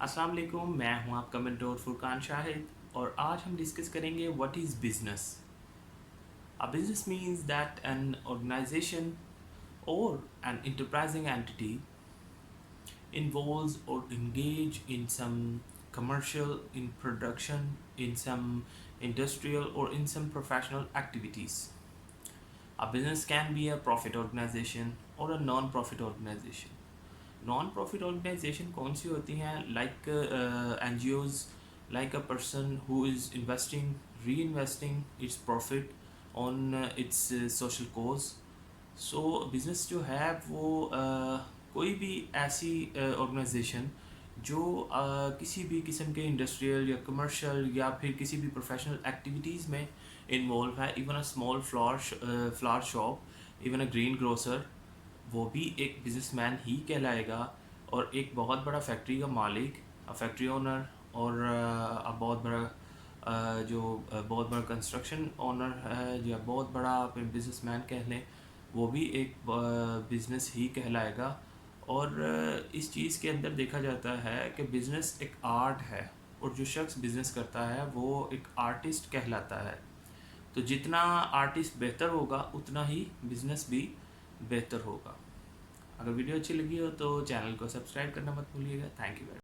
अस्सलाम वालेकुम, मैं हूं आपका मेंटोर फुरकान शाहिद और आज हम डिस्कस करेंगे what is business. A business means that an organisation or an enterprising entity involves or engage in some commercial, in production, in some industrial or in some professional activities. A business can be a profit organization or a non-profit organization. Non profit organization कौन सी होती हैं? Like N G Os, like a person who is investing, reinvesting its profit on its social cause. So business जो है वो कोई भी ऐसी ऑर्गेनाइजेशन जो किसी भी किस्म के इंडस्ट्रियल या कमर्शियल या फिर किसी भी प्रोफेशनल एक्टिविटीज़ में इन्वॉल्व है। Even a small flower shop, even a green grocer, वो भी एक बिजनेसमैन ही कहलाएगा। और एक बहुत बड़ा फैक्ट्री का मालिक, फैक्ट्री ओनर, और बहुत बड़ा बहुत बड़ा कंस्ट्रक्शन ओनर है या बहुत बड़ा आप बिजनेसमैन कह लें, वो भी एक बिज़नेस ही कहलाएगा। और इस चीज़ के अंदर देखा जाता है कि बिज़नेस एक आर्ट है और जो शख्स बिज़नेस करता है वो एक आर्टिस्ट कहलाता है। तो जितना आर्टिस्ट बेहतर होगा उतना ही बिज़नेस भी बेहतर होगा। अगर वीडियो अच्छी लगी हो तो चैनल को सब्सक्राइब करना मत भूलिएगा। Thank you very much.